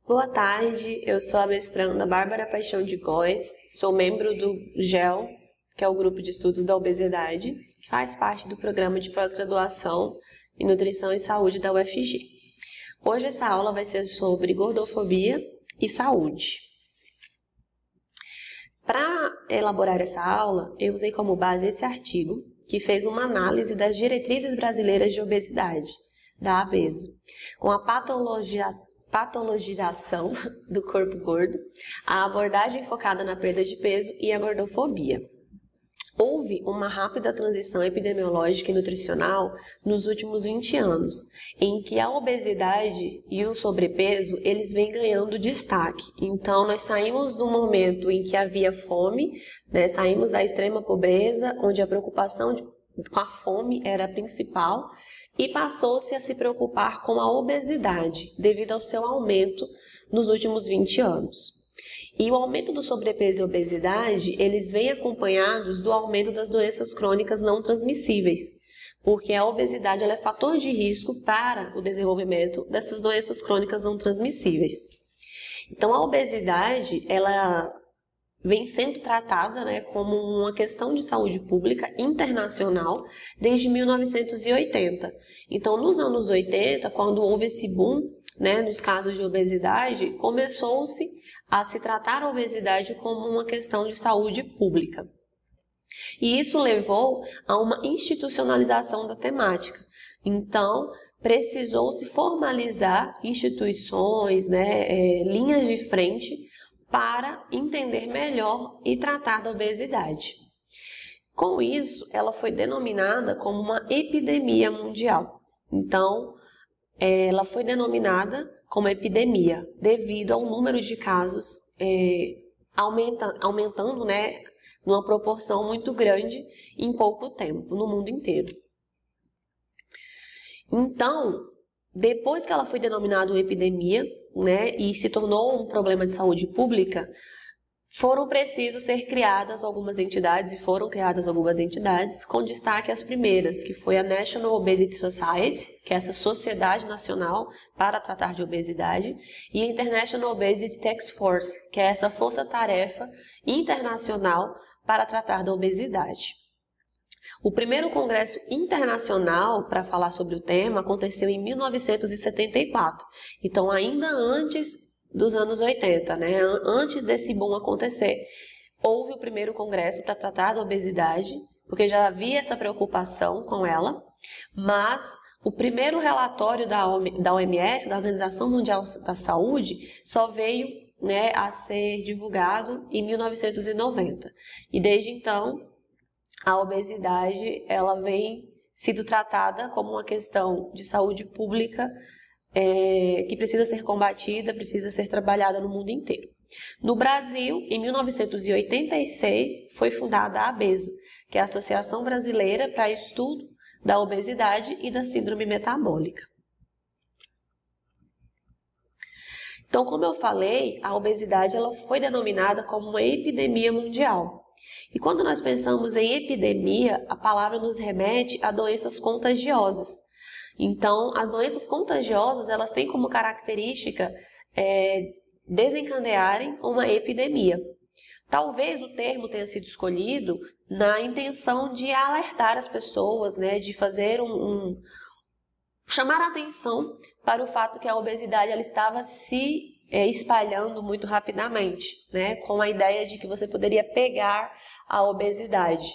Boa tarde, eu sou a mestranda Bárbara Paixão de Góes, sou membro do GEL, que é o Grupo de Estudos da Obesidade, que faz parte do programa de pós-graduação em Nutrição e Saúde da UFG. Hoje essa aula vai ser sobre gordofobia e saúde. Para elaborar essa aula, eu usei como base esse artigo, que fez uma análise das diretrizes brasileiras de obesidade, da ABESO, com a patologização do corpo gordo, a abordagem focada na perda de peso e a gordofobia. Houve uma rápida transição epidemiológica e nutricional nos últimos 20 anos, em que a obesidade e o sobrepeso eles vêm ganhando destaque. Então, nós saímos do momento em que havia fome, saímos da extrema pobreza, onde a preocupação com a fome era a principal, e passou-se a se preocupar com a obesidade, devido ao seu aumento nos últimos 20 anos. E o aumento do sobrepeso e obesidade, eles vêm acompanhados do aumento das doenças crônicas não transmissíveis, porque a obesidade ela é fator de risco para o desenvolvimento dessas doenças crônicas não transmissíveis. Então, a obesidade, ela vem sendo tratada como uma questão de saúde pública internacional desde 1980. Então, nos anos 80, quando houve esse boom nos casos de obesidade, começou-se a se tratar a obesidade como uma questão de saúde pública. E isso levou a uma institucionalização da temática. Então, precisou-se formalizar instituições, linhas de frente para entender melhor e tratar da obesidade. Com isso, ela foi denominada como uma epidemia mundial. Então, ela foi denominada como epidemia devido ao número de casos aumentando numa proporção muito grande em pouco tempo, no mundo inteiro. Então, depois que ela foi denominada uma epidemia, e se tornou um problema de saúde pública, foram precisos ser criadas algumas entidades, com destaque às primeiras, que foi a National Obesity Society, que é essa sociedade nacional para tratar de obesidade, e a International Obesity Task Force, que é essa força-tarefa internacional para tratar da obesidade. O primeiro congresso internacional para falar sobre o tema aconteceu em 1974, então ainda antes dos anos 80, antes desse boom acontecer, houve o primeiro congresso para tratar da obesidade, porque já havia essa preocupação com ela, mas o primeiro relatório da OMS, da Organização Mundial da Saúde, só veio a ser divulgado em 1990. E desde então, a obesidade ela vem sido tratada como uma questão de saúde pública que precisa ser combatida, precisa ser trabalhada no mundo inteiro. No Brasil, em 1986, foi fundada a ABESO, que é a Associação Brasileira para Estudo da Obesidade e da Síndrome Metabólica. Então, como eu falei, a obesidade ela foi denominada como uma epidemia mundial. E quando nós pensamos em epidemia, a palavra nos remete a doenças contagiosas. Então, as doenças contagiosas, elas têm como característica desencadearem uma epidemia. Talvez o termo tenha sido escolhido na intenção de alertar as pessoas, de fazer chamar a atenção para o fato que a obesidade ela estava se espalhando muito rapidamente, com a ideia de que você poderia pegar a obesidade.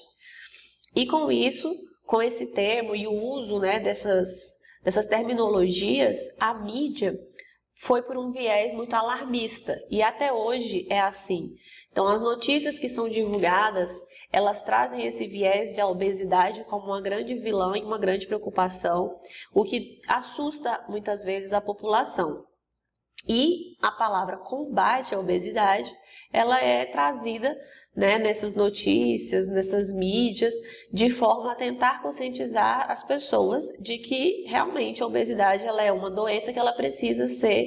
E com isso, com esse termo e o uso dessas terminologias, a mídia foi por um viés muito alarmista e até hoje é assim. Então, as notícias que são divulgadas, elas trazem esse viés de obesidade como uma grande vilã e uma grande preocupação, o que assusta muitas vezes a população. E a palavra combate à obesidade, ela é trazida nessas notícias, nessas mídias, de forma a tentar conscientizar as pessoas de que realmente a obesidade ela é uma doença que ela precisa ser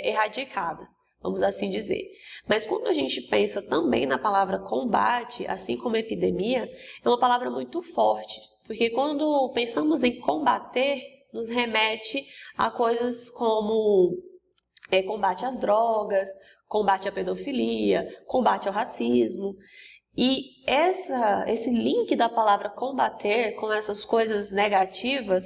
erradicada, vamos assim dizer. Mas quando a gente pensa também na palavra combate, assim como epidemia, é uma palavra muito forte, porque quando pensamos em combater, nos remete a coisas como combate às drogas, combate à pedofilia, combate ao racismo. E esse link da palavra combater com essas coisas negativas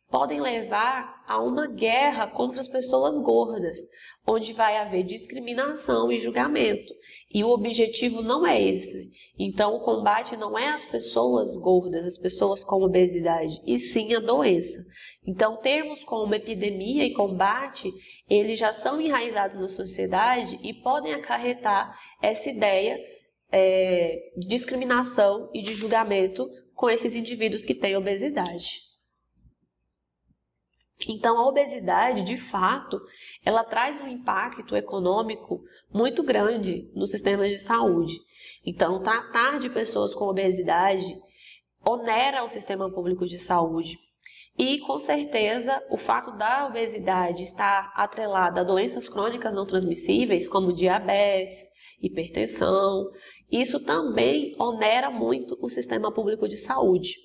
podem levar a uma guerra contra as pessoas gordas, onde vai haver discriminação e julgamento. E o objetivo não é esse. Então, o combate não é as pessoas gordas, as pessoas com obesidade, e sim a doença. Então, termos como epidemia e combate, eles já são enraizados na sociedade e podem acarretar essa ideia de discriminação e de julgamento com esses indivíduos que têm obesidade. Então, a obesidade, de fato, ela traz um impacto econômico muito grande nos sistemas de saúde. Então, tratar de pessoas com obesidade onera o sistema público de saúde. E, com certeza, o fato da obesidade estar atrelada a doenças crônicas não transmissíveis, como diabetes, hipertensão, isso também onera muito o sistema público de saúde.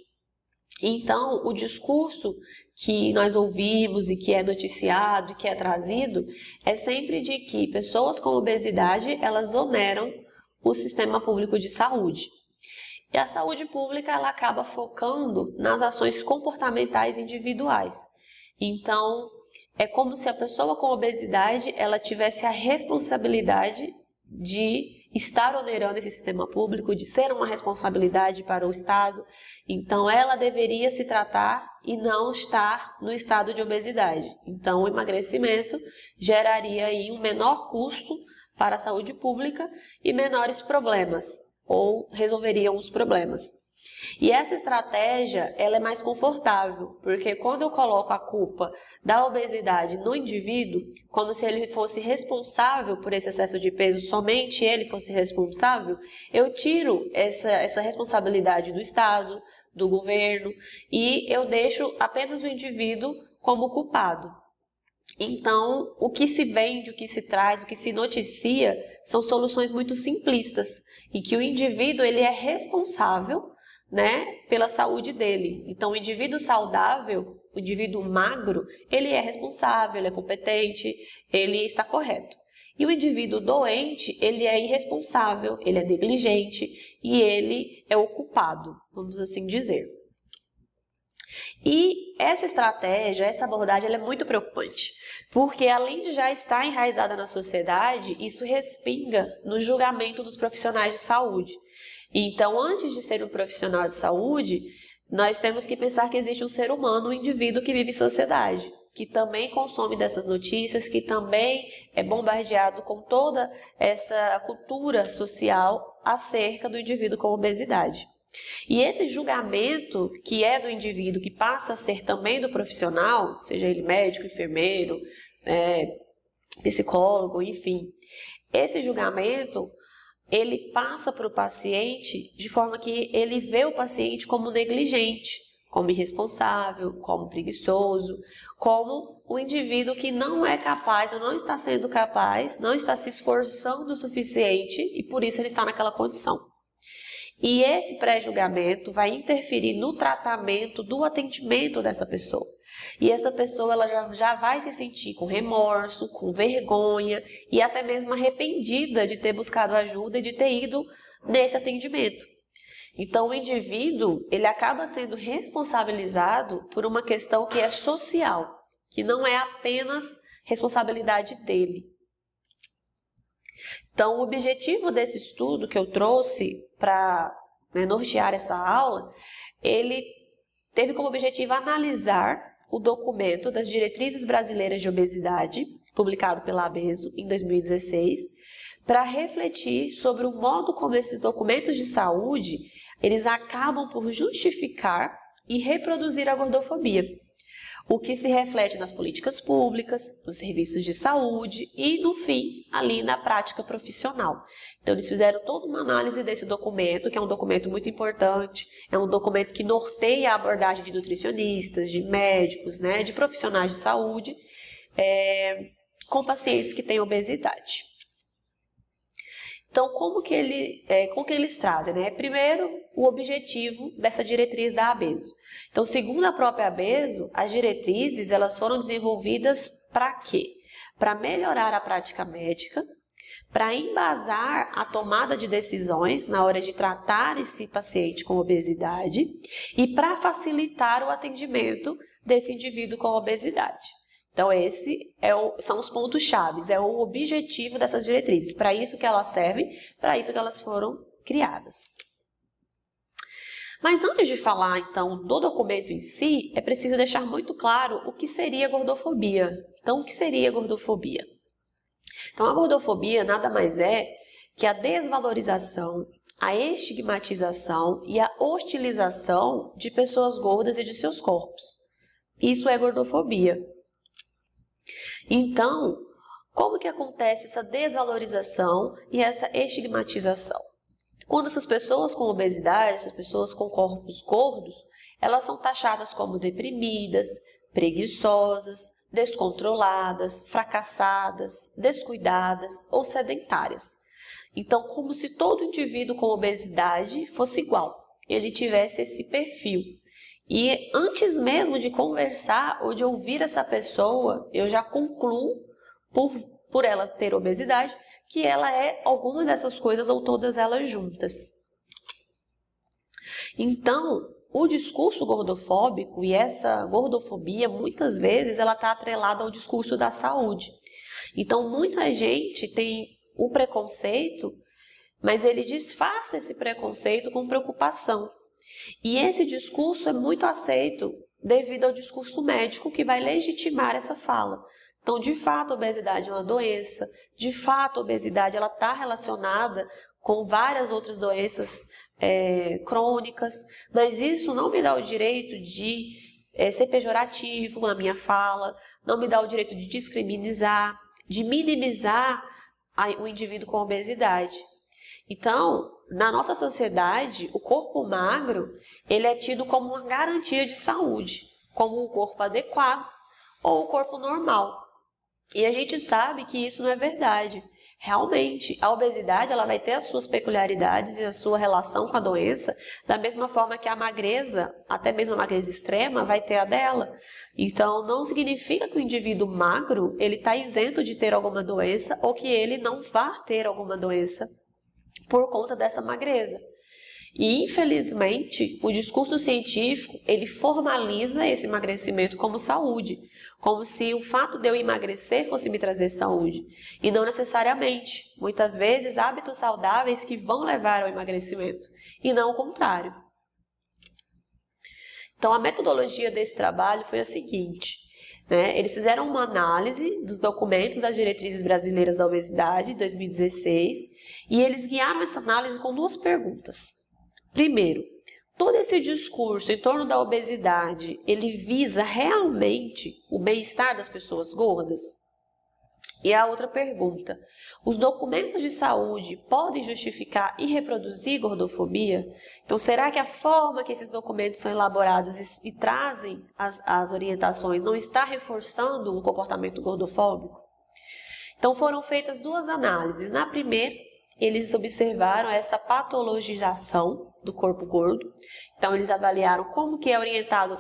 Então, o discurso que nós ouvimos e que é noticiado e que é trazido é sempre de que pessoas com obesidade, elas oneram o sistema público de saúde. E a saúde pública, ela acaba focando nas ações comportamentais individuais. Então, é como se a pessoa com obesidade, ela tivesse a responsabilidade de estar onerando esse sistema público, de ser uma responsabilidade para o Estado. Então, ela deveria se tratar e não estar no estado de obesidade. Então, o emagrecimento geraria aí um menor custo para a saúde pública e menores problemas, ou resolveriam os problemas. E essa estratégia, ela é mais confortável, porque quando eu coloco a culpa da obesidade no indivíduo, como se ele fosse responsável por esse excesso de peso, somente ele fosse responsável, eu tiro essa responsabilidade do Estado, do governo, e eu deixo apenas o indivíduo como culpado. Então, o que se vende, o que se traz, o que se noticia, são soluções muito simplistas, em que o indivíduo ele é responsável, pela saúde dele. Então, o indivíduo saudável, o indivíduo magro, ele é responsável, ele é competente, ele está correto. E o indivíduo doente, ele é irresponsável, ele é negligente e ele é o culpado, vamos assim dizer. E essa estratégia, essa abordagem, ela é muito preocupante, porque além de já estar enraizada na sociedade, isso respinga no julgamento dos profissionais de saúde. Então, antes de ser um profissional de saúde, nós temos que pensar que existe um ser humano, um indivíduo que vive em sociedade, que também consome dessas notícias, que também é bombardeado com toda essa cultura social acerca do indivíduo com obesidade. E esse julgamento que é do indivíduo, que passa a ser também do profissional, seja ele médico, enfermeiro, psicólogo, enfim, esse julgamento ele passa para o paciente de forma que ele vê o paciente como negligente, como irresponsável, como preguiçoso, como um indivíduo que não é capaz, ou não está sendo capaz, não está se esforçando o suficiente e por isso ele está naquela condição. E esse pré-julgamento vai interferir no tratamento do atendimento dessa pessoa. E essa pessoa ela já vai se sentir com remorso, com vergonha e até mesmo arrependida de ter buscado ajuda e de ter ido nesse atendimento. Então, o indivíduo ele acaba sendo responsabilizado por uma questão que é social, que não é apenas responsabilidade dele. Então, o objetivo desse estudo que eu trouxe para nortear essa aula, ele teve como objetivo analisar o documento das Diretrizes Brasileiras de Obesidade, publicado pela ABESO em 2016, para refletir sobre o modo como esses documentos de saúde eles acabam por justificar e reproduzir a gordofobia, o que se reflete nas políticas públicas, nos serviços de saúde e, no fim, ali na prática profissional. Então, eles fizeram toda uma análise desse documento, que é um documento muito importante, é um documento que norteia a abordagem de nutricionistas, de médicos, de profissionais de saúde, com pacientes que têm obesidade. Então, como que eles trazem? Primeiro, o objetivo dessa diretriz da ABESO. Então, segundo a própria ABESO, as diretrizes elas foram desenvolvidas para quê? para melhorar a prática médica, para embasar a tomada de decisões na hora de tratar esse paciente com obesidade e para facilitar o atendimento desse indivíduo com obesidade. Então, são os pontos chaves, é o objetivo dessas diretrizes, para isso que elas servem, para isso que elas foram criadas. Mas antes de falar, então, do documento em si, é preciso deixar muito claro o que seria gordofobia. Então, o que seria gordofobia? Então, a gordofobia nada mais é que a desvalorização, a estigmatização e a hostilização de pessoas gordas e de seus corpos. Isso é gordofobia. Então, como que acontece essa desvalorização e essa estigmatização? Quando essas pessoas com obesidade, essas pessoas com corpos gordos, elas são taxadas como deprimidas, preguiçosas, descontroladas, fracassadas, descuidadas ou sedentárias. Então, como se todo indivíduo com obesidade fosse igual, ele tivesse esse perfil. E antes mesmo de conversar ou de ouvir essa pessoa, eu já concluo, por ela ter obesidade, que ela é alguma dessas coisas ou todas elas juntas. Então, o discurso gordofóbico e essa gordofobia, muitas vezes, ela está atrelada ao discurso da saúde. Então, muita gente tem o preconceito, mas ele disfarça esse preconceito com preocupação. E esse discurso é muito aceito devido ao discurso médico que vai legitimar essa fala. Então, de fato, a obesidade é uma doença, de fato, a obesidade está relacionada com várias outras doenças crônicas, mas isso não me dá o direito de ser pejorativo na minha fala, não me dá o direito de discriminar, de minimizar o indivíduo com obesidade. Então, na nossa sociedade, o corpo magro ele é tido como uma garantia de saúde, como o corpo adequado ou o corpo normal. E a gente sabe que isso não é verdade. Realmente, a obesidade ela vai ter as suas peculiaridades e a sua relação com a doença, da mesma forma que a magreza, até mesmo a magreza extrema, vai ter a dela. Então, não significa que o indivíduo magro ele está isento de ter alguma doença ou que ele não vá ter alguma doença por conta dessa magreza. E, infelizmente, o discurso científico, ele formaliza esse emagrecimento como saúde, como se o fato de eu emagrecer fosse me trazer saúde, e não necessariamente. Muitas vezes, hábitos saudáveis que vão levar ao emagrecimento, e não o contrário. Então, a metodologia desse trabalho foi a seguinte, né? Eles fizeram uma análise dos documentos das diretrizes brasileiras da obesidade, de 2016, e eles guiaram essa análise com duas perguntas. Primeiro, todo esse discurso em torno da obesidade, ele visa realmente o bem-estar das pessoas gordas? E a outra pergunta, os documentos de saúde podem justificar e reproduzir gordofobia? Então, será que a forma que esses documentos são elaborados e trazem as orientações não está reforçando um comportamento gordofóbico? Então, foram feitas duas análises. Na primeira, eles observaram essa patologização do corpo gordo. Então, eles avaliaram como que é orientado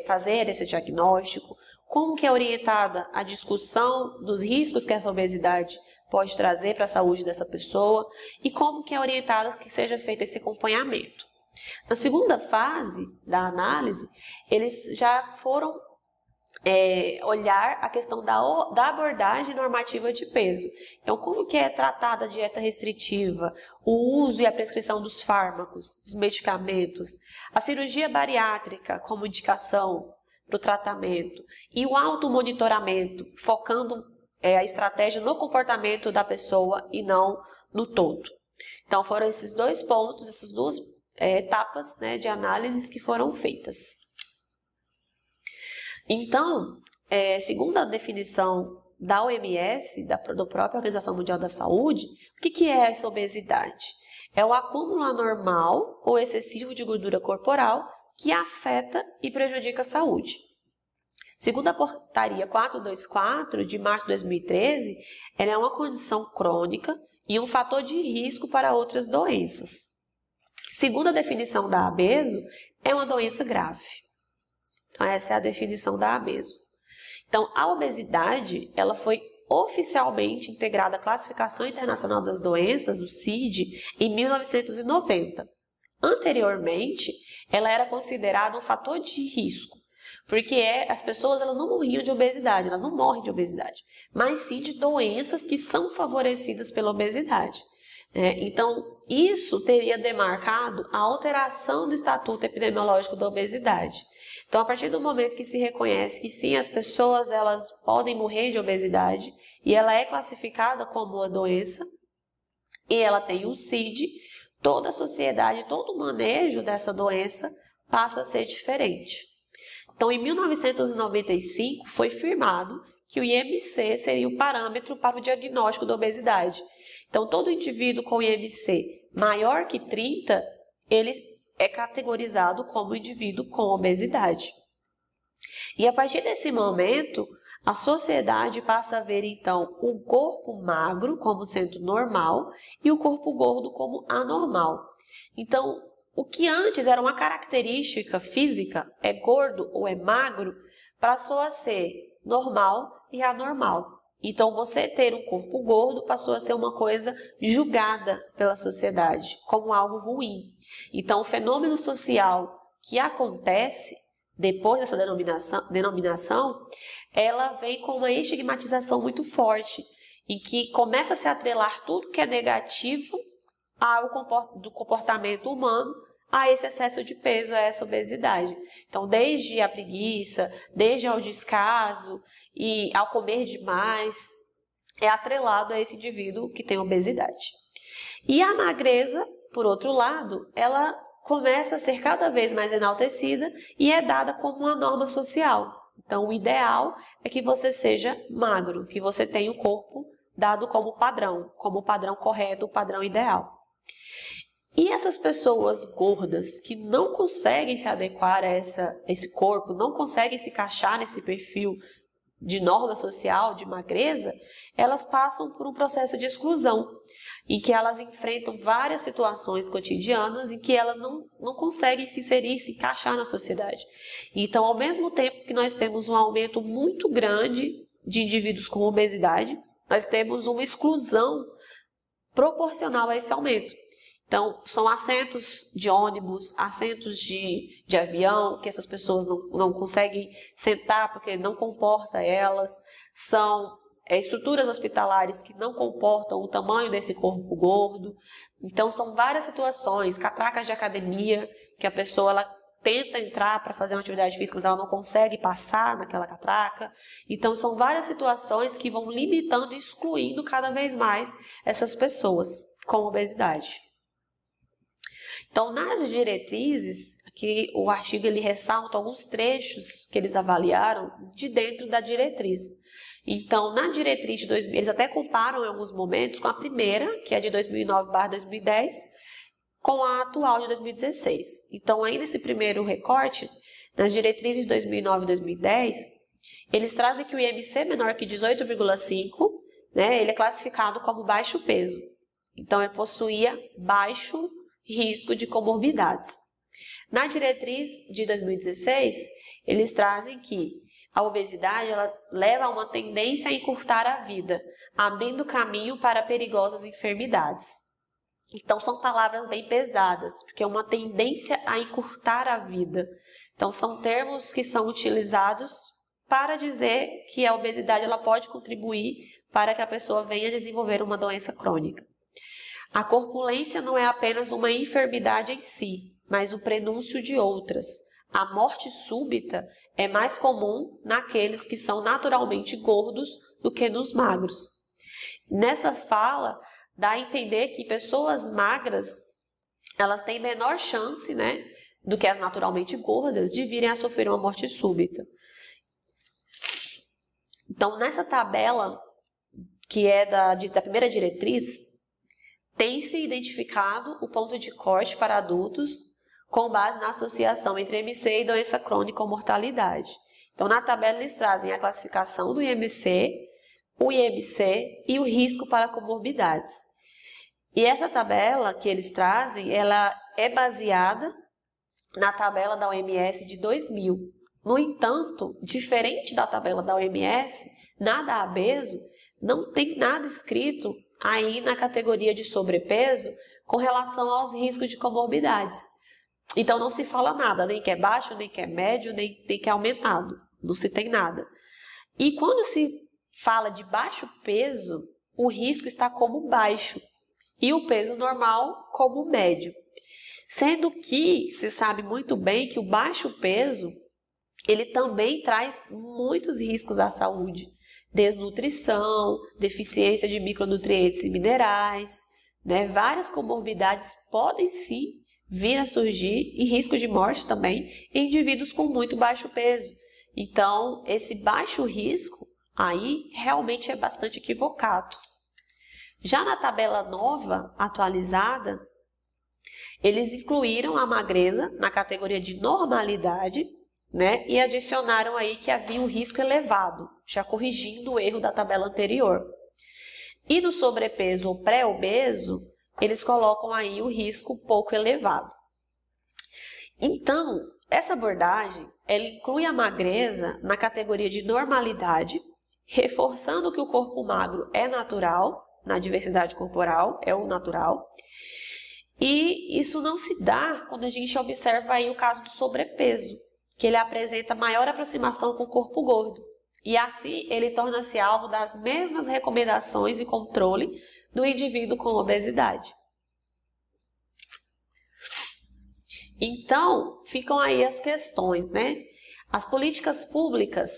fazer esse diagnóstico, como que é orientada a discussão dos riscos que essa obesidade pode trazer para a saúde dessa pessoa e como que é orientado que seja feito esse acompanhamento. Na segunda fase da análise, eles já foram olhar a questão da abordagem normativa de peso. Então, como que é tratada a dieta restritiva, o uso e a prescrição dos fármacos, dos medicamentos, a cirurgia bariátrica como indicação para o tratamento e o automonitoramento, focando a estratégia no comportamento da pessoa e não no todo. Então, foram esses dois pontos, essas duas etapas, né, de análises que foram feitas. Então, segundo a definição da OMS, da própria Organização Mundial da Saúde, o que é essa obesidade? É o acúmulo anormal ou excessivo de gordura corporal que afeta e prejudica a saúde. Segundo a portaria 424 de março de 2013, ela é uma condição crônica e um fator de risco para outras doenças. Segundo a definição da ABESO, é uma doença grave. Então, essa é a definição da ABESO. Então, a obesidade, ela foi oficialmente integrada à Classificação Internacional das Doenças, o CID, em 1990. Anteriormente, ela era considerada um fator de risco, porque as pessoas elas não morriam de obesidade, elas não morrem de obesidade, mas sim de doenças que são favorecidas pela obesidade. Então, isso teria demarcado a alteração do Estatuto Epidemiológico da Obesidade. Então, a partir do momento que se reconhece que sim, as pessoas elas podem morrer de obesidade e ela é classificada como uma doença e ela tem um CID, toda a sociedade, todo o manejo dessa doença passa a ser diferente. Então, em 1995, foi firmado que o IMC seria o parâmetro para o diagnóstico da obesidade. Então, todo indivíduo com IMC maior que 30, ele é categorizado como indivíduo com obesidade. E a partir desse momento, a sociedade passa a ver, então, o corpo magro como sendo normal e o corpo gordo como anormal. Então, o que antes era uma característica física, é gordo ou é magro, passou a ser normal e anormal. Então, você ter um corpo gordo passou a ser uma coisa julgada pela sociedade como algo ruim. Então, o fenômeno social que acontece depois dessa denominação, ela vem com uma estigmatização muito forte, em que começa a se atrelar tudo que é negativo do comportamento humano a esse excesso de peso, a essa obesidade. Então, desde a preguiça, desde ao descaso e ao comer demais, é atrelado a esse indivíduo que tem obesidade. E a magreza, por outro lado, ela começa a ser cada vez mais enaltecida e é dada como uma norma social. Então, o ideal é que você seja magro, que você tenha um corpo dado como o padrão correto, o padrão ideal. E essas pessoas gordas que não conseguem se adequar a esse corpo, não conseguem se encaixar nesse perfil de norma social, de magreza, elas passam por um processo de exclusão, em que elas enfrentam várias situações cotidianas em que elas não conseguem se inserir, se encaixar na sociedade. Então, ao mesmo tempo que nós temos um aumento muito grande de indivíduos com obesidade, nós temos uma exclusão proporcional a esse aumento. Então, são assentos de ônibus, assentos de avião, que essas pessoas não conseguem sentar porque não comporta elas. São estruturas hospitalares que não comportam o tamanho desse corpo gordo. Então, são várias situações, catracas de academia, que a pessoa ela tenta entrar para fazer uma atividade física, mas ela não consegue passar naquela catraca. Então, são várias situações que vão limitando e excluindo cada vez mais essas pessoas com obesidade. Então, nas diretrizes, aqui o artigo ele ressalta alguns trechos que eles avaliaram de dentro da diretriz. Então, na diretriz de 2000, eles até comparam em alguns momentos com a primeira, que é de 2009/2010, com a atual de 2016. Então, aí nesse primeiro recorte, nas diretrizes de 2009 e 2010, eles trazem que o IMC menor que 18,5, né, ele é classificado como baixo peso. Então, ele possuía baixo risco de comorbidades. Na diretriz de 2016, eles trazem que a obesidade ela leva a uma tendência a encurtar a vida, abrindo caminho para perigosas enfermidades. Então, são palavras bem pesadas, porque é uma tendência a encurtar a vida. Então, são termos que são utilizados para dizer que a obesidade ela pode contribuir para que a pessoa venha desenvolver uma doença crônica. A corpulência não é apenas uma enfermidade em si, mas o prenúncio de outras. A morte súbita é mais comum naqueles que são naturalmente gordos do que nos magros. Nessa fala, dá a entender que pessoas magras, elas têm menor chance, né, do que as naturalmente gordas de virem a sofrer uma morte súbita. Então, nessa tabela, que é da primeira diretriz, tem-se identificado o ponto de corte para adultos com base na associação entre IMC e doença crônica ou mortalidade. Então, na tabela eles trazem a classificação do IMC, o IMC e o risco para comorbidades. E essa tabela que eles trazem, ela é baseada na tabela da OMS de 2000. No entanto, diferente da tabela da OMS, na da ABESO, não tem nada escrito aí na categoria de sobrepeso com relação aos riscos de comorbidades. Então não se fala nada, nem que é baixo, nem que é médio, nem que é aumentado. Não se tem nada. E quando se fala de baixo peso, o risco está como baixo e o peso normal como médio. Sendo que se sabe muito bem que o baixo peso, ele também traz muitos riscos à saúde. Desnutrição, deficiência de micronutrientes e minerais, né? Várias comorbidades podem sim vir a surgir e risco de morte também em indivíduos com muito baixo peso. Então, esse baixo risco aí realmente é bastante equivocado. Já na tabela nova, atualizada, eles incluíram a magreza na categoria de normalidade, né? E adicionaram aí que havia um risco elevado, já corrigindo o erro da tabela anterior. E no sobrepeso ou pré-obeso, eles colocam aí o risco pouco elevado. Então, essa abordagem, ela inclui a magreza na categoria de normalidade, reforçando que o corpo magro é natural, na diversidade corporal, é o natural. E isso não se dá quando a gente observa aí o caso do sobrepeso, que ele apresenta maior aproximação com o corpo gordo. E assim ele torna-se alvo das mesmas recomendações e controle do indivíduo com obesidade. Então, ficam aí as questões, né? As políticas públicas,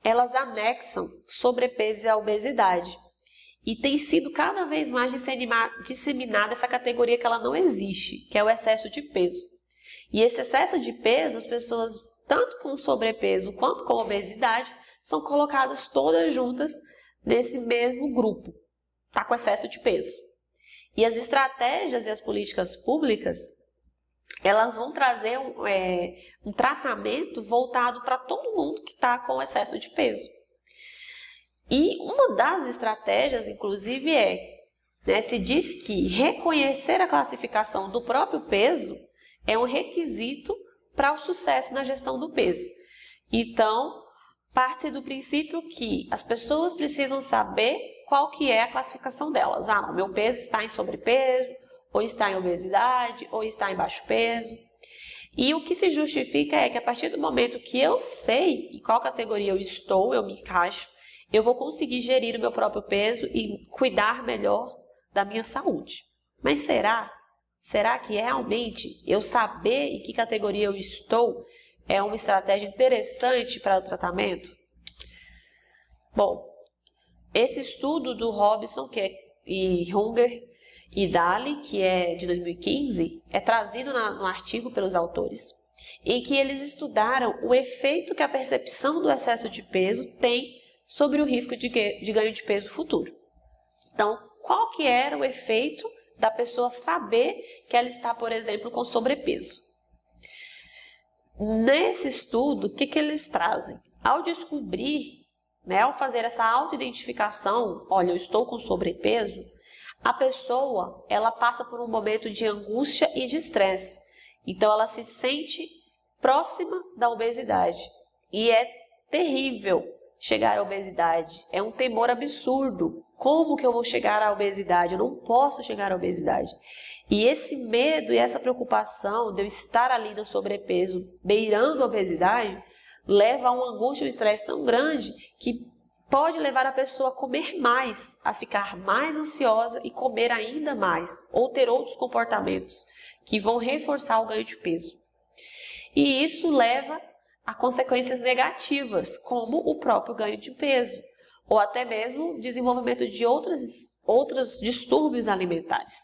elas anexam sobrepeso e a obesidade. E tem sido cada vez mais disseminada essa categoria que ela não existe, que é o excesso de peso. E esse excesso de peso, as pessoas, tanto com sobrepeso quanto com obesidade, são colocadas todas juntas nesse mesmo grupo, tá com excesso de peso. E as estratégias e as políticas públicas, elas vão trazer um tratamento voltado para todo mundo que está com excesso de peso. E uma das estratégias, inclusive, se diz que reconhecer a classificação do próprio peso é um requisito para o sucesso na gestão do peso. Então, parte-se do princípio que as pessoas precisam saber qual que é a classificação delas. Ah, não, meu peso está em sobrepeso, ou está em obesidade, ou está em baixo peso. E o que se justifica é que a partir do momento que eu sei em qual categoria eu estou, eu me encaixo, eu vou conseguir gerir o meu próprio peso e cuidar melhor da minha saúde. Mas será? Será que realmente eu saber em que categoria eu estou é uma estratégia interessante para o tratamento? Bom, esse estudo do Robson e Hunger e Daly, que é de 2015, é trazido no artigo pelos autores, em que eles estudaram o efeito que a percepção do excesso de peso tem sobre o risco de ganho de peso futuro. Então, qual que era o efeito da pessoa saber que ela está, por exemplo, com sobrepeso? Nesse estudo, o que eles trazem? Ao descobrir, ao fazer essa autoidentificação, olha, eu estou com sobrepeso, a pessoa, ela passa por um momento de angústia e de estresse. Então, ela se sente próxima da obesidade. E é terrível chegar à obesidade. É um temor absurdo. Como que eu vou chegar à obesidade? Eu não posso chegar à obesidade. E esse medo e essa preocupação de eu estar ali no sobrepeso, beirando a obesidade, leva a uma angústia e um estresse tão grande que pode levar a pessoa a comer mais, a ficar mais ansiosa e comer ainda mais, ou ter outros comportamentos que vão reforçar o ganho de peso. E isso leva a consequências negativas, como o próprio ganho de peso, ou até mesmo o desenvolvimento de outros distúrbios alimentares.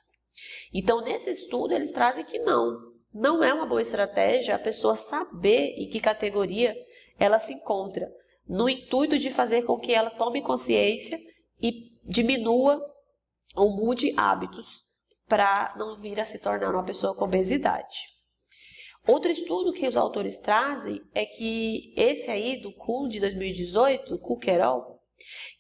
Então, nesse estudo, eles trazem que não é uma boa estratégia a pessoa saber em que categoria ela se encontra, no intuito de fazer com que ela tome consciência e diminua ou mude hábitos para não vir a se tornar uma pessoa com obesidade. Outro estudo que os autores trazem é que esse aí do Kuhn de 2018, Kuhn-Querol,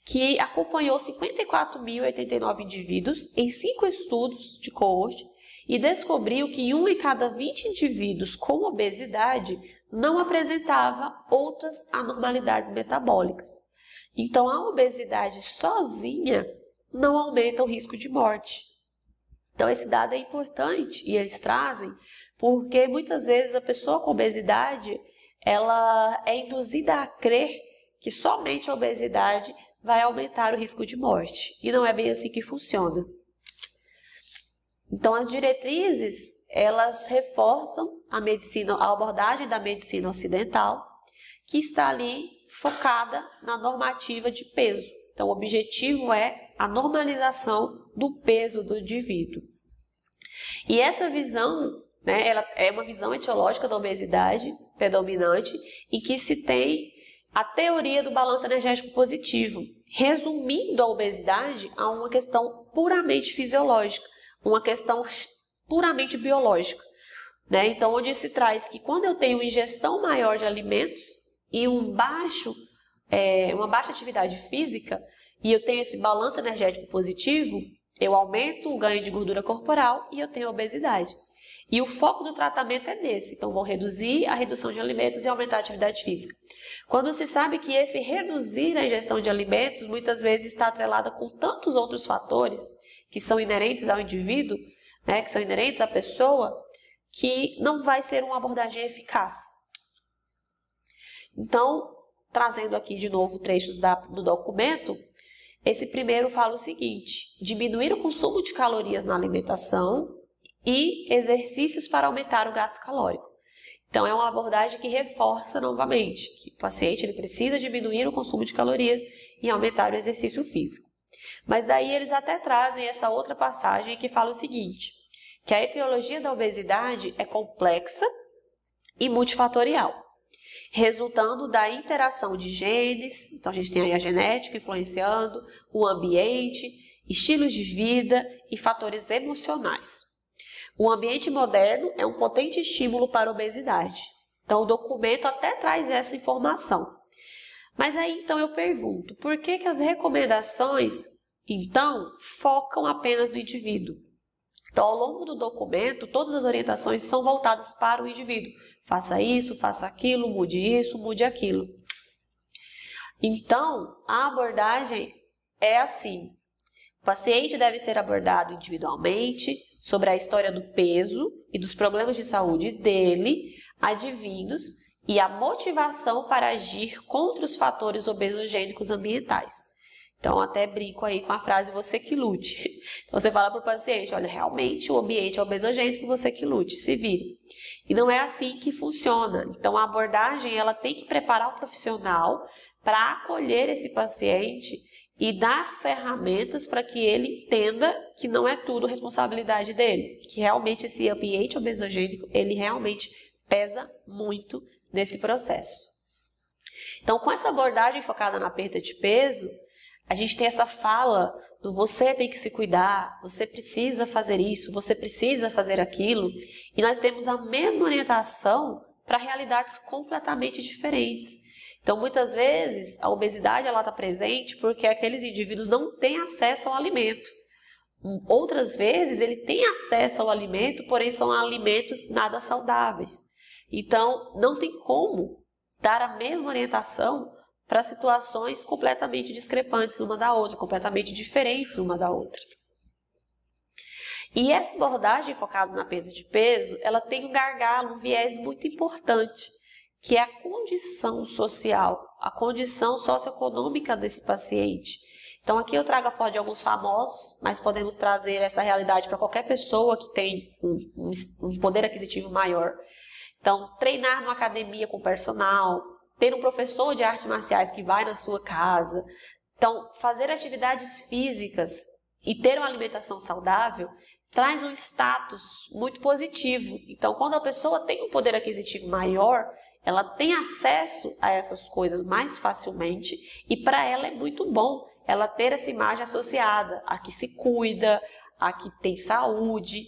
que acompanhou 54.089 indivíduos em 5 estudos de coorte e descobriu que 1 em cada 20 indivíduos com obesidade não apresentava outras anormalidades metabólicas. Então, a obesidade sozinha não aumenta o risco de morte. Então, esse dado é importante e eles trazem porque muitas vezes a pessoa com obesidade, ela é induzida a crer que somente a obesidade vai aumentar o risco de morte. E não é bem assim que funciona. Então, as diretrizes, elas reforçam a abordagem da medicina ocidental, que está ali focada na normativa de peso. Então, o objetivo é a normalização do peso do indivíduo. E essa visão, né, ela é uma visão etiológica da obesidade predominante, em que se tem a teoria do balanço energético positivo, resumindo a obesidade a uma questão puramente fisiológica, uma questão puramente biológica, né? Então, onde se traz que quando eu tenho ingestão maior de alimentos e uma baixa atividade física, e eu tenho esse balanço energético positivo, eu aumento o ganho de gordura corporal e eu tenho obesidade. E o foco do tratamento é nesse, então vou reduzir a redução de alimentos e aumentar a atividade física. Quando se sabe que esse reduzir a ingestão de alimentos muitas vezes está atrelada com tantos outros fatores que são inerentes ao indivíduo, né, que são inerentes à pessoa, que não vai ser uma abordagem eficaz. Então, trazendo aqui de novo trechos do documento, esse primeiro fala o seguinte: diminuir o consumo de calorias na alimentação e exercícios para aumentar o gasto calórico. Então, é uma abordagem que reforça novamente que o paciente ele precisa diminuir o consumo de calorias e aumentar o exercício físico. Mas daí eles até trazem essa outra passagem que fala o seguinte, que a etiologia da obesidade é complexa e multifatorial, resultando da interação de genes, então a gente tem aí a genética influenciando, o ambiente, estilos de vida e fatores emocionais. O ambiente moderno é um potente estímulo para a obesidade. Então, o documento até traz essa informação. Mas aí, então, eu pergunto, por que as recomendações, então, focam apenas no indivíduo? Então, ao longo do documento, todas as orientações são voltadas para o indivíduo. Faça isso, faça aquilo, mude isso, mude aquilo. Então, a abordagem é assim. O paciente deve ser abordado individualmente sobre a história do peso e dos problemas de saúde dele, advindos, e a motivação para agir contra os fatores obesogênicos ambientais. Então, até brinco aí com a frase, você que lute. Então, você fala para o paciente, olha, realmente o ambiente é obesogênico, você que lute, se vire. E não é assim que funciona. Então, a abordagem, ela tem que preparar o profissional para acolher esse paciente e dar ferramentas para que ele entenda que não é tudo responsabilidade dele, que realmente esse ambiente obesogênico, ele realmente pesa muito nesse processo. Então, com essa abordagem focada na perda de peso, a gente tem essa fala do você tem que se cuidar, você precisa fazer isso, você precisa fazer aquilo, e nós temos a mesma orientação para realidades completamente diferentes. Então, muitas vezes, a obesidade está presente porque aqueles indivíduos não têm acesso ao alimento. Outras vezes, ele tem acesso ao alimento, porém são alimentos nada saudáveis. Então, não tem como dar a mesma orientação para situações completamente discrepantes uma da outra, completamente diferentes uma da outra. E essa abordagem focada na perda de peso, ela tem um gargalo, um viés muito importante, que é a condição social, a condição socioeconômica desse paciente. Então, aqui eu trago a foto de alguns famosos, mas podemos trazer essa realidade para qualquer pessoa que tem um poder aquisitivo maior. Então, treinar numa academia com personal, ter um professor de artes marciais que vai na sua casa. Então, fazer atividades físicas e ter uma alimentação saudável traz um status muito positivo. Então, quando a pessoa tem um poder aquisitivo maior, ela tem acesso a essas coisas mais facilmente e para ela é muito bom ela ter essa imagem associada a que se cuida, a que tem saúde.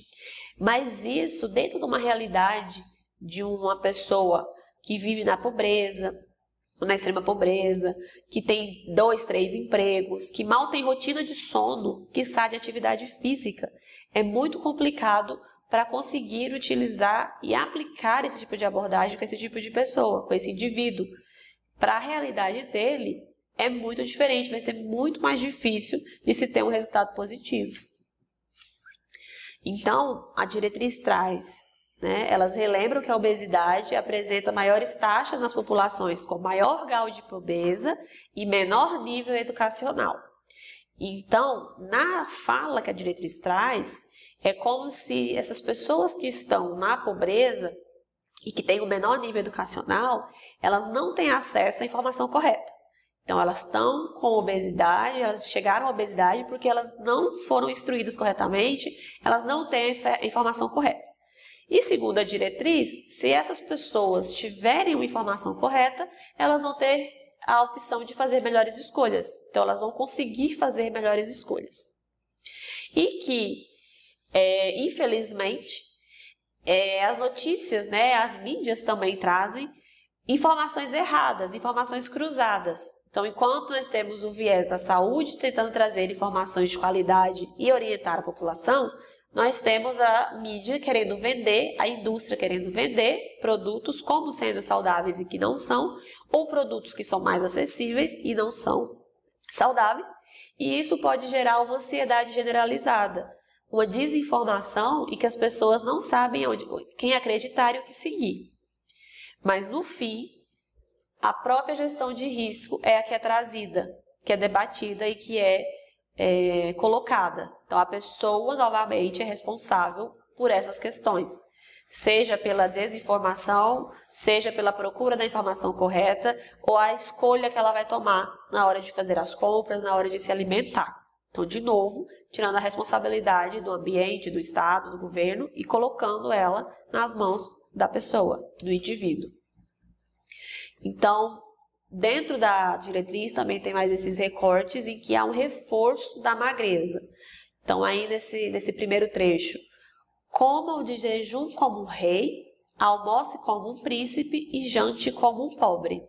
Mas isso dentro de uma realidade de uma pessoa que vive na pobreza, na extrema pobreza, que tem 2, 3 empregos, que mal tem rotina de sono, quiçá de atividade física, é muito complicado para conseguir utilizar e aplicar esse tipo de abordagem com esse tipo de pessoa, com esse indivíduo. Para a realidade dele, é muito diferente, vai ser muito mais difícil de se ter um resultado positivo. Então, a diretriz traz, né, elas relembram que a obesidade apresenta maiores taxas nas populações com maior grau de pobreza e menor nível educacional. Então, na fala que a diretriz traz, é como se essas pessoas que estão na pobreza e que têm o menor nível educacional, elas não têm acesso à informação correta. Então, elas estão com obesidade, elas chegaram à obesidade porque elas não foram instruídas corretamente, elas não têm a informação correta. E segundo a diretriz, se essas pessoas tiverem uma informação correta, elas vão ter a opção de fazer melhores escolhas. Então, elas vão conseguir fazer melhores escolhas. E que, infelizmente, as notícias, né, as mídias também trazem informações erradas, informações cruzadas. Então, enquanto nós temos o viés da saúde tentando trazer informações de qualidade e orientar a população, nós temos a mídia querendo vender, a indústria querendo vender produtos como sendo saudáveis e que não são, ou produtos que são mais acessíveis e não são saudáveis, e isso pode gerar uma ansiedade generalizada, uma desinformação em que as pessoas não sabem quem acreditar e o que seguir. Mas no fim, a própria gestão de risco é a que é trazida, que é debatida e que é colocada. Então, a pessoa, novamente, é responsável por essas questões, seja pela desinformação, seja pela procura da informação correta, ou a escolha que ela vai tomar na hora de fazer as compras, na hora de se alimentar. Então, de novo, tirando a responsabilidade do ambiente, do Estado, do governo e colocando ela nas mãos da pessoa, do indivíduo. Então, dentro da diretriz também tem mais esses recortes em que há um reforço da magreza. Então, aí nesse primeiro trecho, coma o de jejum como um rei, almoce como um príncipe e jante como um pobre.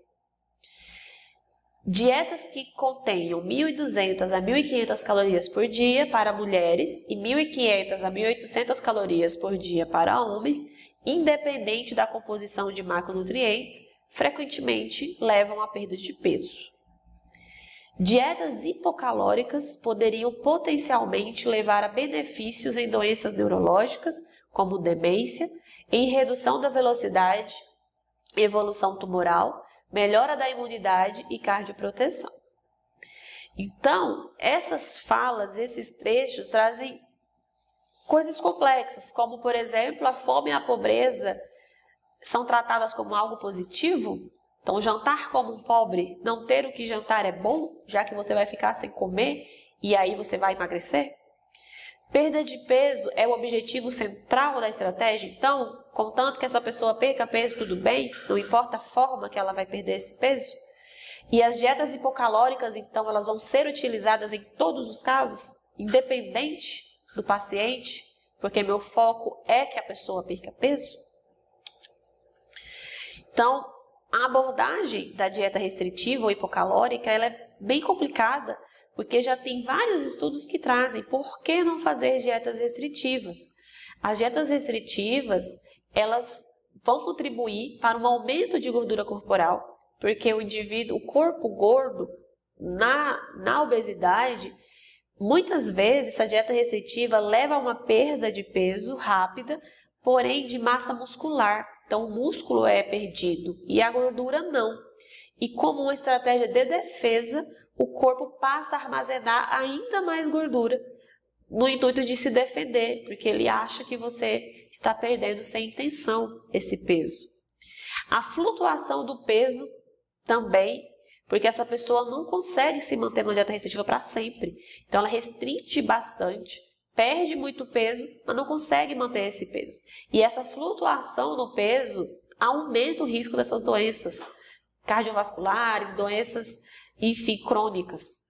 Dietas que contenham 1.200 a 1.500 calorias por dia para mulheres e 1.500 a 1.800 calorias por dia para homens, independente da composição de macronutrientes, frequentemente levam à perda de peso. Dietas hipocalóricas poderiam potencialmente levar a benefícios em doenças neurológicas, como demência, em redução da velocidade, evolução tumoral, melhora da imunidade e cardioproteção. Então, essas falas, esses trechos trazem coisas complexas, como, por exemplo, a fome e a pobreza são tratadas como algo positivo. Então, jantar como um pobre, não ter o que jantar é bom, já que você vai ficar sem comer e aí você vai emagrecer? Perda de peso é o objetivo central da estratégia, então, contanto que essa pessoa perca peso, tudo bem, não importa a forma que ela vai perder esse peso. E as dietas hipocalóricas, então, elas vão ser utilizadas em todos os casos, independente do paciente, porque meu foco é que a pessoa perca peso. Então, a abordagem da dieta restritiva ou hipocalórica, ela é bem complicada, porque já tem vários estudos que trazem por que não fazer dietas restritivas. As dietas restritivas, elas vão contribuir para um aumento de gordura corporal, porque o indivíduo, o corpo gordo, na obesidade, muitas vezes essa dieta restritiva leva a uma perda de peso rápida, porém de massa muscular. Então, o músculo é perdido e a gordura não. E como uma estratégia de defesa, o corpo passa a armazenar ainda mais gordura no intuito de se defender, porque ele acha que você está perdendo sem intenção esse peso. A flutuação do peso também, porque essa pessoa não consegue se manter numa dieta restritiva para sempre. Então, ela restringe bastante, perde muito peso, mas não consegue manter esse peso. E essa flutuação no peso aumenta o risco dessas doenças cardiovasculares, doenças, enfim, crônicas.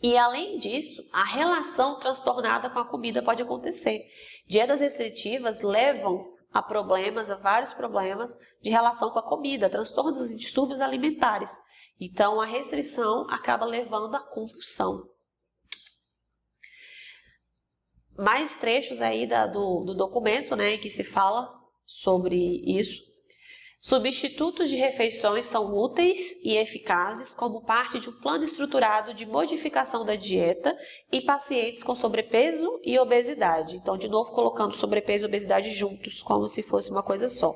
E além disso, a relação transtornada com a comida pode acontecer. Dietas restritivas levam a problemas, a vários problemas de relação com a comida, transtornos e distúrbios alimentares. Então, a restrição acaba levando à compulsão. Mais trechos aí do documento, né, que se fala sobre isso. Substitutos de refeições são úteis e eficazes como parte de um plano estruturado de modificação da dieta em pacientes com sobrepeso e obesidade. Então, de novo, colocando sobrepeso e obesidade juntos, como se fosse uma coisa só.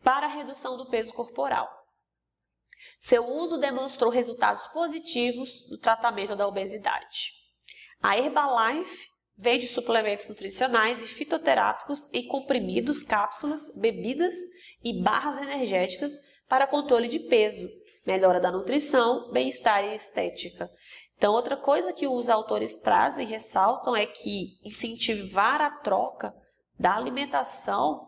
Para a redução do peso corporal. Seu uso demonstrou resultados positivos no tratamento da obesidade. A Herbalife vende suplementos nutricionais e fitoterápicos em comprimidos, cápsulas, bebidas e barras energéticas para controle de peso, melhora da nutrição, bem-estar e estética. Então, outra coisa que os autores trazem e ressaltam é que incentivar a troca da alimentação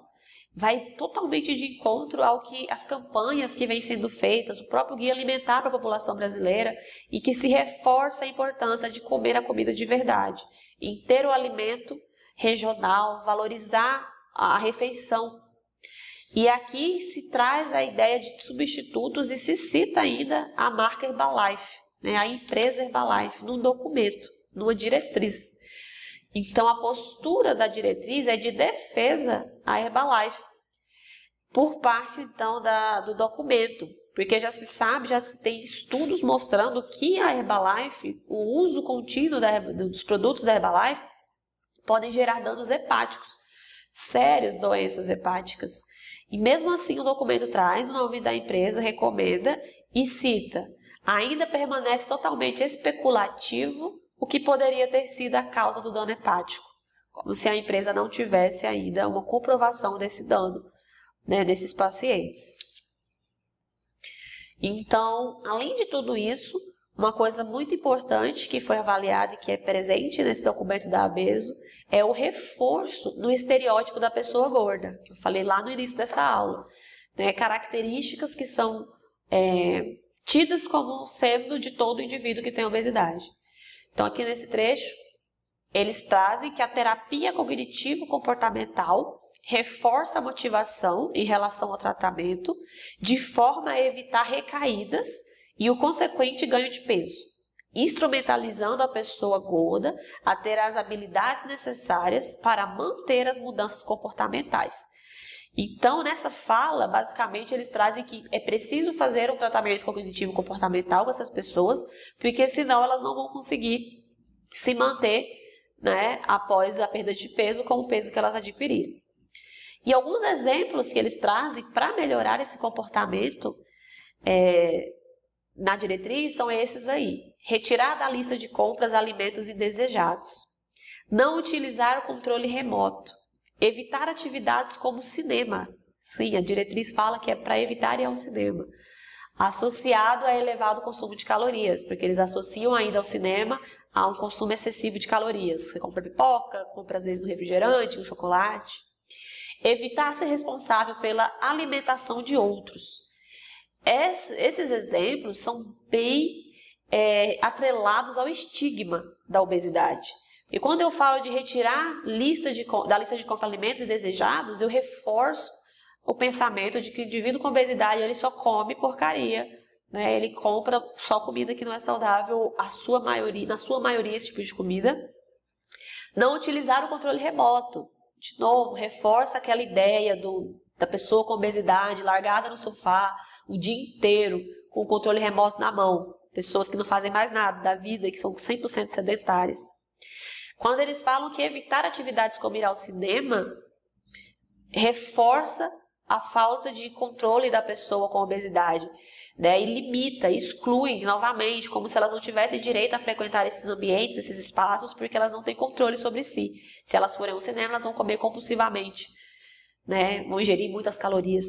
vai totalmente de encontro ao que as campanhas que vêm sendo feitas, o próprio Guia Alimentar para a população brasileira, e que se reforça a importância de comer a comida de verdade, em ter o alimento regional, valorizar a refeição. E aqui se traz a ideia de substitutos e se cita ainda a marca Herbalife, né, a empresa Herbalife, num documento, numa diretriz. Então, a postura da diretriz é de defesa à Herbalife, por parte, então, do documento, porque já se sabe, já se tem estudos mostrando que a Herbalife, o uso contínuo dos produtos da Herbalife, podem gerar danos hepáticos, sérias doenças hepáticas. E mesmo assim, o documento traz o nome da empresa, recomenda e cita: ainda permanece totalmente especulativo o que poderia ter sido a causa do dano hepático, como se a empresa não tivesse ainda uma comprovação desse dano, né, desses pacientes. Então, além de tudo isso, uma coisa muito importante que foi avaliada e que é presente nesse documento da ABESO é o reforço no estereótipo da pessoa gorda, que eu falei lá no início dessa aula, né, características que são tidas como sendo de todo indivíduo que tem obesidade. Então, aqui nesse trecho, eles trazem que a terapia cognitivo-comportamental reforça a motivação em relação ao tratamento, de forma a evitar recaídas e o consequente ganho de peso, instrumentalizando a pessoa gorda a ter as habilidades necessárias para manter as mudanças comportamentais. Então, nessa fala, basicamente, eles trazem que é preciso fazer um tratamento cognitivo-comportamental com essas pessoas, porque senão elas não vão conseguir se manter, né, após a perda de peso com o peso que elas adquiriram. E alguns exemplos que eles trazem para melhorar esse comportamento na diretriz são esses aí: retirar da lista de compras alimentos indesejados, não utilizar o controle remoto, evitar atividades como cinema. Sim, a diretriz fala que é para evitar ir ao cinema, associado a elevado consumo de calorias, porque eles associam ainda ao cinema a um consumo excessivo de calorias. Você compra pipoca, compra às vezes um refrigerante, um chocolate. Evitar ser responsável pela alimentação de outros. Esses exemplos são bem atrelados ao estigma da obesidade. E quando eu falo de retirar da lista de compra alimentos indesejados, eu reforço o pensamento de que o indivíduo com obesidade ele só come porcaria, né? Ele compra só comida que não é saudável, na sua maioria esse tipo de comida. Não utilizar o controle remoto. De novo, reforça aquela ideia da pessoa com obesidade largada no sofá o dia inteiro com o controle remoto na mão. Pessoas que não fazem mais nada da vida, que são 100% sedentárias. Quando eles falam que evitar atividades como ir ao cinema, reforça a falta de controle da pessoa com obesidade, né? E limita, exclui novamente, como se elas não tivessem direito a frequentar esses ambientes, esses espaços, porque elas não têm controle sobre si. Se elas forem ao cinema, elas vão comer compulsivamente, né? Vão ingerir muitas calorias.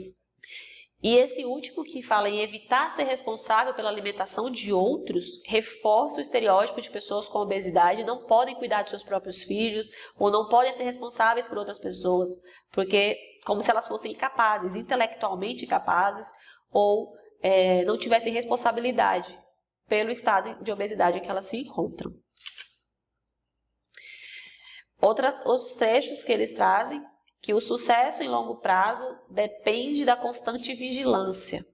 E esse último, que fala em evitar ser responsável pela alimentação de outros, reforça o estereótipo de pessoas com obesidade não podem cuidar de seus próprios filhos ou não podem ser responsáveis por outras pessoas, porque como se elas fossem incapazes, intelectualmente incapazes, ou não tivessem responsabilidade pelo estado de obesidade em que elas se encontram. Outros trechos que eles trazem, que o sucesso em longo prazo depende da constante vigilância.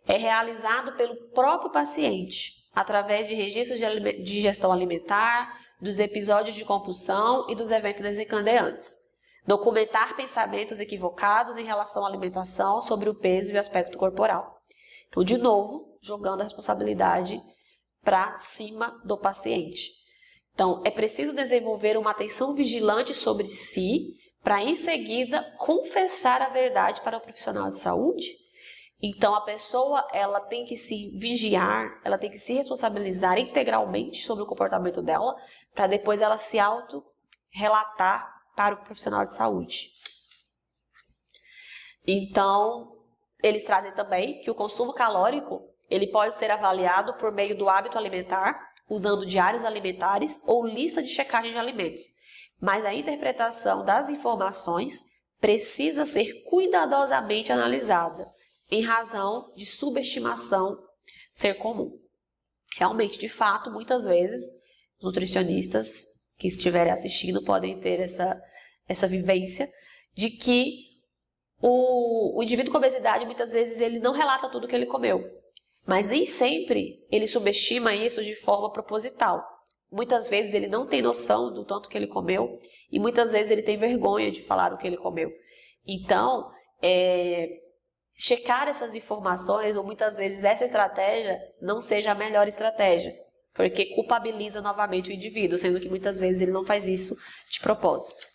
É realizado pelo próprio paciente, através de registros de ingestão alimentar, dos episódios de compulsão e dos eventos desencadeantes. Documentar pensamentos equivocados em relação à alimentação sobre o peso e o aspecto corporal. Então, de novo, jogando a responsabilidade para cima do paciente. Então, é preciso desenvolver uma atenção vigilante sobre si para, em seguida, confessar a verdade para o profissional de saúde. Então, a pessoa ela tem que se vigiar, ela tem que se responsabilizar integralmente sobre o comportamento dela, para depois ela se auto-relatar para o profissional de saúde. Então, eles trazem também que o consumo calórico ele pode ser avaliado por meio do hábito alimentar, usando diários alimentares ou lista de checagem de alimentos. Mas a interpretação das informações precisa ser cuidadosamente analisada, em razão de subestimação ser comum. Realmente, de fato, muitas vezes, os nutricionistas que estiverem assistindo podem ter essa vivência de que o indivíduo com obesidade, muitas vezes, ele não relata tudo que ele comeu. Mas nem sempre ele subestima isso de forma proposital. Muitas vezes ele não tem noção do tanto que ele comeu e muitas vezes ele tem vergonha de falar o que ele comeu. Então, checar essas informações ou muitas vezes essa estratégia não seja a melhor estratégia, porque culpabiliza novamente o indivíduo, sendo que muitas vezes ele não faz isso de propósito.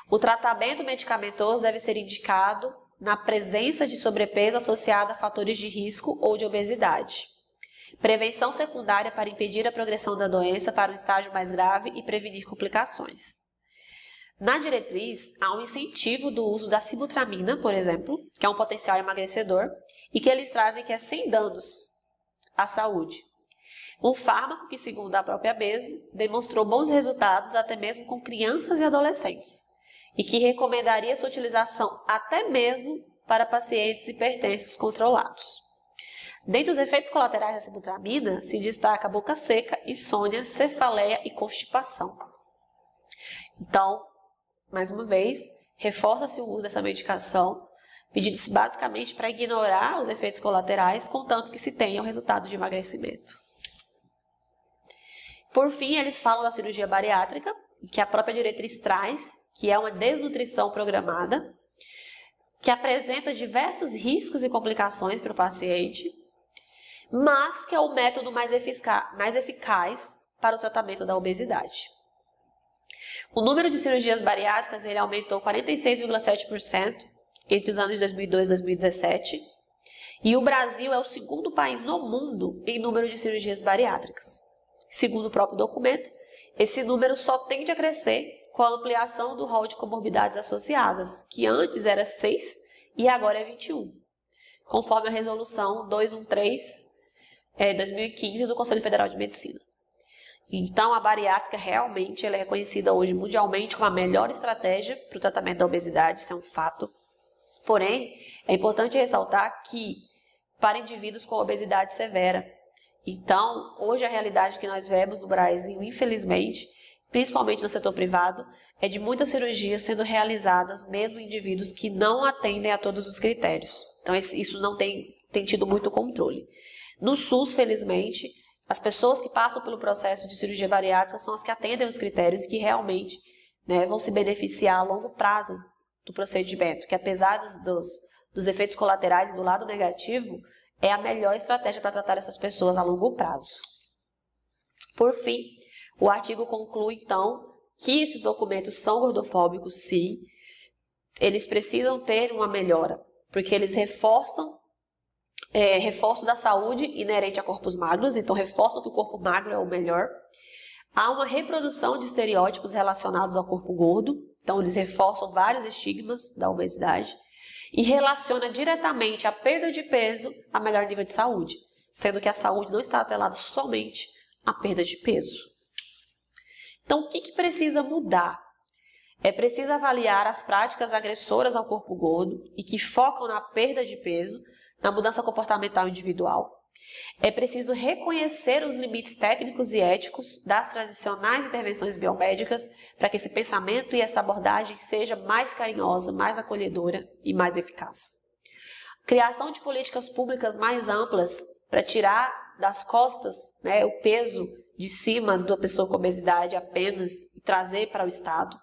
O tratamento medicamentoso deve ser indicado na presença de sobrepeso associada a fatores de risco ou de obesidade. Prevenção secundária para impedir a progressão da doença para um estágio mais grave e prevenir complicações. Na diretriz, há um incentivo do uso da sibutramina, por exemplo, que é um potencial emagrecedor, e que eles trazem que é sem danos à saúde. Um fármaco que, segundo a própria Bezo, demonstrou bons resultados até mesmo com crianças e adolescentes, e que recomendaria sua utilização até mesmo para pacientes hipertensos controlados. Dentre os efeitos colaterais da sibutramina, se destaca a boca seca, insônia, cefaleia e constipação. Então, mais uma vez, reforça-se o uso dessa medicação, pedindo-se basicamente para ignorar os efeitos colaterais, contanto que se tenha o resultado de emagrecimento. Por fim, eles falam da cirurgia bariátrica, que a própria diretriz traz, que é uma desnutrição programada, que apresenta diversos riscos e complicações para o paciente, mas que é o método mais eficaz para o tratamento da obesidade. O número de cirurgias bariátricas ele aumentou 46,7% entre os anos de 2002 e 2017, e o Brasil é o segundo país no mundo em número de cirurgias bariátricas. Segundo o próprio documento, esse número só tende a crescer com a ampliação do rol de comorbidades associadas, que antes era 6 e agora é 21, conforme a resolução 213/2015 do Conselho Federal de Medicina. Então, a bariátrica realmente ela é reconhecida hoje mundialmente como a melhor estratégia para o tratamento da obesidade, isso é um fato. Porém, é importante ressaltar que para indivíduos com obesidade severa. Então, hoje a realidade que nós vemos no Brasil, infelizmente, principalmente no setor privado, é de muitas cirurgias sendo realizadas mesmo em indivíduos que não atendem a todos os critérios. Então, isso não tem tido muito controle. No SUS, felizmente, as pessoas que passam pelo processo de cirurgia bariátrica são as que atendem os critérios e que realmente vão se beneficiar a longo prazo do procedimento, que apesar dos efeitos colaterais e do lado negativo, é a melhor estratégia para tratar essas pessoas a longo prazo. Por fim, o artigo conclui, então, que esses documentos são gordofóbicos, sim. Eles precisam ter uma melhora, porque eles reforçam da saúde inerente a corpos magros, então reforçam que o corpo magro é o melhor. Há uma reprodução de estereótipos relacionados ao corpo gordo, então eles reforçam vários estigmas da obesidade e relaciona diretamente a perda de peso a melhor nível de saúde, sendo que a saúde não está atrelada somente à perda de peso. Então, o que precisa mudar? É preciso avaliar as práticas agressoras ao corpo gordo e que focam na perda de peso, na mudança comportamental individual. É preciso reconhecer os limites técnicos e éticos das tradicionais intervenções biomédicas para que esse pensamento e essa abordagem seja mais carinhosa, mais acolhedora e mais eficaz. Criação de políticas públicas mais amplas para tirar das costas o peso de cima da pessoa com obesidade apenas e trazer para o Estado.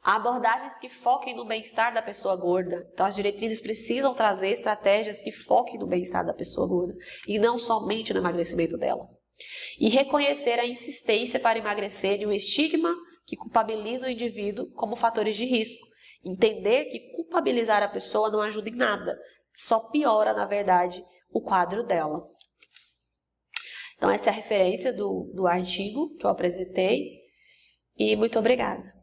Abordagens que foquem no bem-estar da pessoa gorda. Então, as diretrizes precisam trazer estratégias que foquem no bem-estar da pessoa gorda e não somente no emagrecimento dela. E reconhecer a insistência para emagrecer e o estigma que culpabiliza o indivíduo como fatores de risco. Entender que culpabilizar a pessoa não ajuda em nada, só piora, na verdade, o quadro dela. Então, essa é a referência do artigo que eu apresentei e muito obrigada.